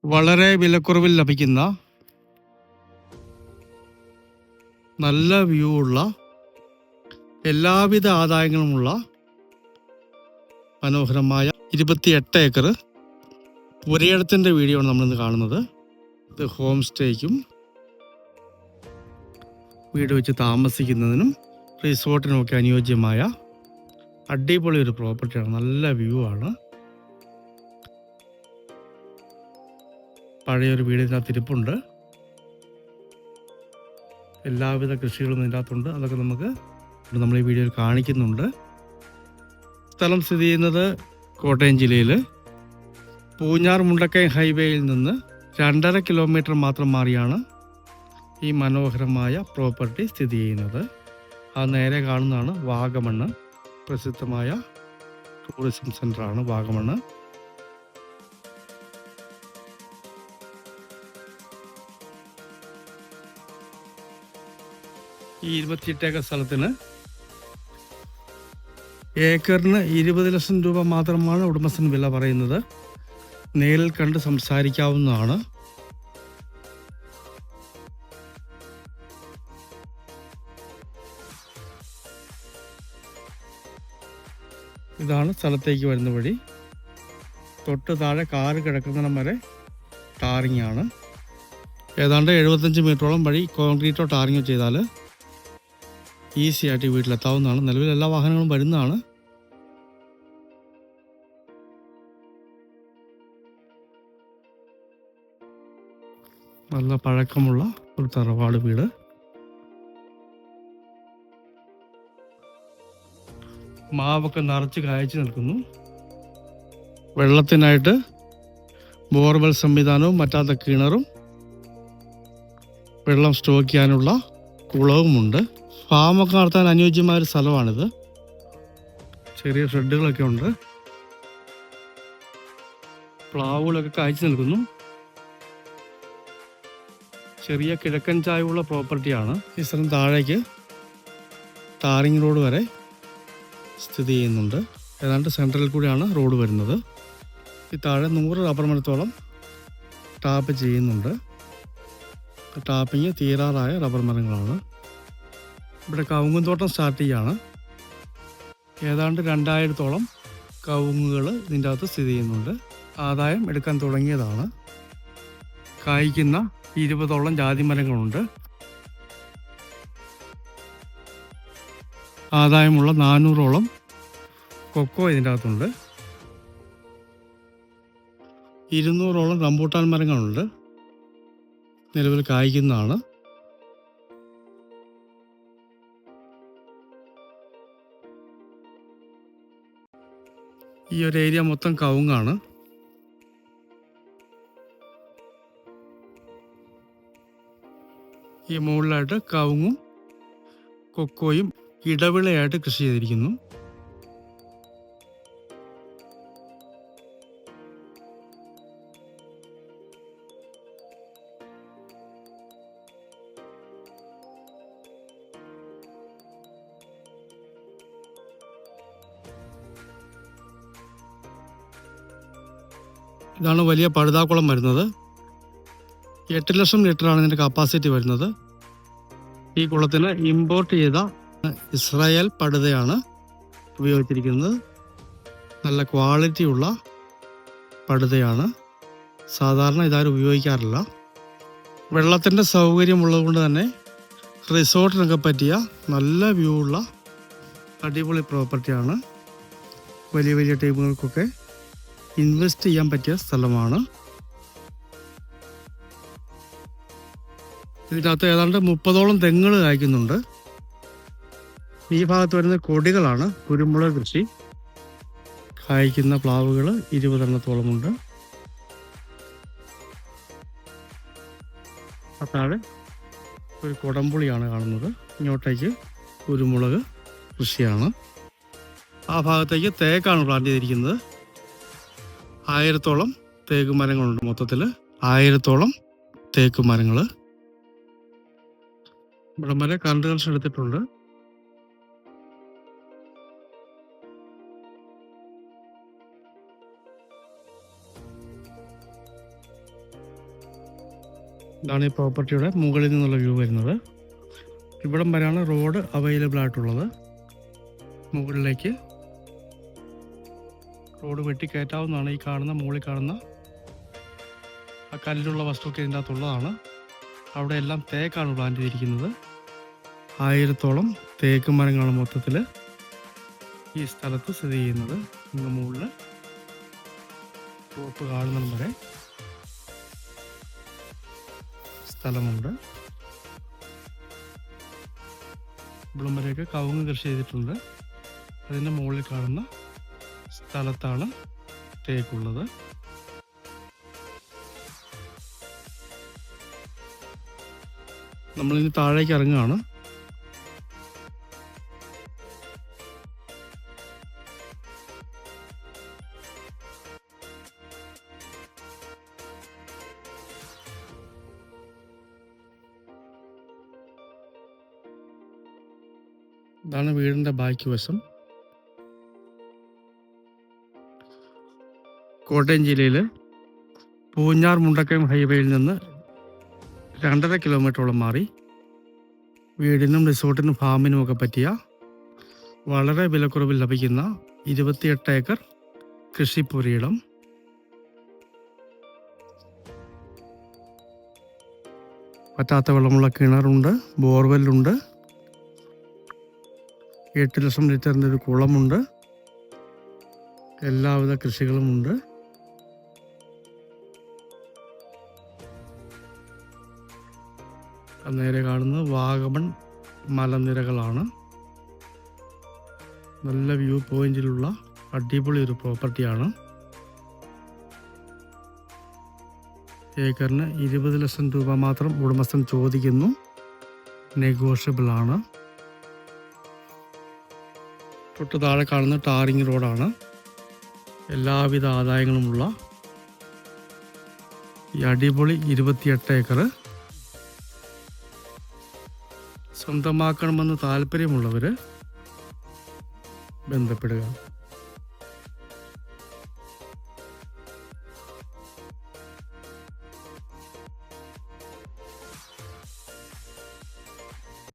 വളരെ വിലക്കുറവിൽ ലഭിക്കുന്ന നല്ല വ്യൂ ഉള്ള എല്ലാവിധ ആദായങ്ങളുമുള്ള മനോഹരമായ 28 ഏക്കർ പുരയിടത്തിൻ്റെ വീഡിയോ ആണ് നമ്മളിന്ന് കാണുന്നത്. ഇത് ഹോം സ്റ്റേക്കും വീട് വെച്ച് താമസിക്കുന്നതിനും റിസോർട്ടിനുമൊക്കെ അനുയോജ്യമായ അടിപൊളി ഒരു പ്രോപ്പർട്ടിയാണ്. നല്ല വ്യൂ ആണ്. പഴയൊരു വീടിനകത്ത് ഇരിപ്പുണ്ട്. എല്ലാവിധ കൃഷികളും ഇതിനകത്തുണ്ട്. അതൊക്കെ നമ്മൾ ഈ വീഡിയോയിൽ കാണിക്കുന്നുണ്ട്. സ്ഥലം സ്ഥിതി ചെയ്യുന്നത് കോട്ടയം ജില്ലയിൽ പൂഞ്ഞാർ മുണ്ടക്കൈ ഹൈവേയിൽ നിന്ന് 2.5 കിലോമീറ്റർ മാത്രം മാറിയാണ് ഈ മനോഹരമായ പ്രോപ്പർട്ടി സ്ഥിതി ചെയ്യുന്നത്. ആ നേരെ കാണുന്നതാണ് വാഗമണ്ണ്. പ്രസിദ്ധമായ ടൂറിസം സെൻ്ററാണ് വാഗമണ്ണ്. ഈ 28 ഏക്കർ സ്ഥലത്തിന് ഏക്കറിന് 20 ലക്ഷം രൂപ മാത്രമാണ് ഉടമസ്ഥൻ വില പറയുന്നത്. നേരിൽ കണ്ട് സംസാരിക്കാവുന്നതാണ്. ഇതാണ് സ്ഥലത്തേക്ക് വരുന്ന വഴി. തൊട്ട് താഴെ കാറ് കിടക്കുന്നിടം വരെ ടാറിങ് ആണ്. ഏതാണ്ട് 75 മീറ്ററോളം വഴി കോൺക്രീറ്റോ ടാറിങ്ങോ ചെയ്താൽ ഈസി ആയിട്ട് വീട്ടിലെത്താവുന്നതാണ്. നിലവിൽ എല്ലാ വാഹനങ്ങളും വരുന്നതാണ്. നല്ല പഴക്കമുള്ള ഒരു തറവാട് വീട്. മാവൊക്കെ നിറച്ച് കായ്ച്ചു നിൽക്കുന്നു. വെള്ളത്തിനായിട്ട് ബോർവെൽ സംവിധാനവും മറ്റാത്ത കിണറും വെള്ളം സ്റ്റോക്ക് ചെയ്യാനുള്ള കുളവുമുണ്ട്. ഫാമൊക്കെ നടത്താൻ അനുയോജ്യമായൊരു സ്ഥലമാണിത്. ചെറിയ ഷെഡുകളൊക്കെ ഉണ്ട്. പ്ലാവുകളൊക്കെ കായ്ച്ചു നിൽക്കുന്നു. ചെറിയ കിഴക്കൻ ചായവുള്ള പ്രോപ്പർട്ടിയാണ്. ഈ സ്ഥലം താഴേക്ക് ടാറിങ് റോഡ് വരെ സ്ഥിതി ചെയ്യുന്നുണ്ട്. ഏതാണ്ട് സെൻട്രലിൽ കൂടിയാണ് റോഡ് വരുന്നത്. ഈ താഴെ 100 റബ്ബർ മരത്തോളം ടാപ്പ് ചെയ്യുന്നുണ്ട്. ടാപ്പിങ് തീരാറായ റബ്ബർ മരങ്ങളാണ്. ഇവിടെ കവുങ്ങുംതോട്ടം സ്റ്റാർട്ട് ചെയ്യാണ്. ഏതാണ്ട് 2000-ഓളം കവുങ്ങുകൾ ഇതിൻ്റെ അകത്ത് സ്ഥിതി ചെയ്യുന്നുണ്ട്. ആദായം എടുക്കാൻ തുടങ്ങിയതാണ്. കായ്ക്കുന്ന 20ഓളം ജാതി മരങ്ങളുണ്ട്. ആദായമുള്ള 400ഓളം കൊക്കോ ഇതിൻ്റെ അകത്തുണ്ട്. 200ഓളം റംബൂട്ടാൻ മരങ്ങളുണ്ട്. നിലവിൽ കായ്ക്കുന്നതാണ്. ഈ ഒരു ഏരിയ മൊത്തം കവുങ്ങാണ്. ഈ മുകളിലായിട്ട് കവുങ്ങും കൊക്കോയും ഇടവിളയായിട്ട് കൃഷി ചെയ്തിരിക്കുന്നു. ഇതാണ് വലിയ പഴുതാക്കുളം വരുന്നത്. 8 ലക്ഷം ലിറ്ററാണ് ഇതിൻ്റെ കപ്പാസിറ്റി വരുന്നത്. ഈ കുളത്തിന് ഇമ്പോർട്ട് ചെയ്ത ഇസ്രായേൽ പടുതയാണ് ഉപയോഗിച്ചിരിക്കുന്നത്. നല്ല ക്വാളിറ്റിയുള്ള പടുതയാണ്. സാധാരണ ഇതാരും ഉപയോഗിക്കാറില്ല. വെള്ളത്തിൻ്റെ സൗകര്യമുള്ളത് കൊണ്ട് തന്നെ റിസോർട്ടിനൊക്കെ പറ്റിയ നല്ല വ്യൂ ഉള്ള അടിപൊളി പ്രോപ്പർട്ടിയാണ്. വലിയ വലിയ ടീമുകൾക്കൊക്കെ ഇൻവെസ്റ്റ് ചെയ്യാൻ പറ്റിയ സ്ഥലമാണ്. ഇതിനകത്ത് ഏതാണ്ട് 30ഓളം തെങ്ങുകൾ കായ്ക്കുന്നുണ്ട്. ഈ ഭാഗത്ത് വരുന്ന കൊടികളാണ് കുരുമുളക് കൃഷി. കായ്ക്കുന്ന പ്ലാവുകൾ 20 എണ്ണത്തോളമുണ്ട്. താഴെ ഒരു കുടംപുളിയാണ് കാണുന്നത്. ഇങ്ങോട്ടേക്ക് കുരുമുളക് കൃഷിയാണ്. ആ ഭാഗത്തേക്ക് തേക്കാണ് പ്ലാന്റ് ചെയ്തിരിക്കുന്നത്. 1000ഓളം തേക്ക് മരങ്ങളുണ്ട്. മൊത്തത്തിൽ 1000ഓളം തേക്ക് മരങ്ങൾ. ഇവിടം വരെ കറണ്ട് കണക്ഷൻ എടുത്തിട്ടുണ്ട്. ഇതാണ് ഈ പ്രോപ്പർട്ടിയുടെ മുകളിൽ നിന്നുള്ള വ്യൂ വരുന്നത്. ഇവിടം വരെയാണ് റോഡ് അവൈലബിൾ ആയിട്ടുള്ളത്. മുകളിലേക്ക് റോഡ് വെട്ടിക്കയറ്റാവുന്നതാണ്. ഈ കാണുന്ന മുകളിൽ കാണുന്ന ആ കല്ലിലുള്ള വസ്തുവൊക്കെ ഇതിൻ്റെ അകത്തുള്ളതാണ്. അവിടെ എല്ലാം തേക്കാണ് പ്ലാന്റ് ചെയ്തിരിക്കുന്നത്. 1000-ഓളം തേക്ക് മരങ്ങളാണ് മൊത്തത്തിൽ ഈ സ്ഥലത്ത് സ്ഥിതി ചെയ്യുന്നത്. ഇങ്ങ് മുകളിൽ ടോപ്പ് കാണുന്നിടം വരെ സ്ഥലമുണ്ട്. ഇവിടം വരെയൊക്കെ കവുങ്ങ് കൃഷി ചെയ്തിട്ടുണ്ട്. അതിൻ്റെ മുകളിൽ കാണുന്ന സ്ഥലത്താണ് തേക്കുള്ളത്. നമ്മളിനി താഴേക്ക് ഇറങ്ങുകയാണ്. ഇതാണ് വീടിൻ്റെ ബാക്കി വശം. കോട്ടയം ജില്ലയിൽ പൂഞ്ഞാർ മുണ്ടക്കയം ഹൈവേയിൽ നിന്ന് 2.5 കിലോമീറ്ററോളം മാറി വീടിനും റിസോർട്ടിനും ഫാമിനും ഒക്കെ പറ്റിയ വളരെ വിലക്കുറവിൽ ലഭിക്കുന്ന 28 ഏക്കർ കൃഷിപ്പുരയിടം. പറ്റാത്ത വെള്ളമുള്ള കിണറുണ്ട്, ബോർവെല്ലുണ്ട്, 8 ലക്ഷം ലിറ്ററിൻ്റെ ഒരു കുളമുണ്ട്, എല്ലാവിധ കൃഷികളുമുണ്ട്. നേരെ കാണുന്നത് വാഗമൺ മലനിരകളാണ്. നല്ല വ്യൂ പോയിന്റിലുള്ള അടിപൊളി ഒരു പ്രോപ്പർട്ടിയാണ്. ഏക്കറിന് 20 ലക്ഷം രൂപ മാത്രം ഉടമസ്ഥൻ ചോദിക്കുന്നു. നെഗോഷ്യബിൾ ആണ്. തൊട്ട് താഴെ കാണുന്ന ടാറിങ് റോഡാണ്. എല്ലാവിധ ആദായങ്ങളുമുള്ള ഈ അടിപൊളി 28 ഏക്കർ സ്വന്തമാക്കണമെന്ന് താല്പര്യമുള്ളവർ ബന്ധപ്പെടുക.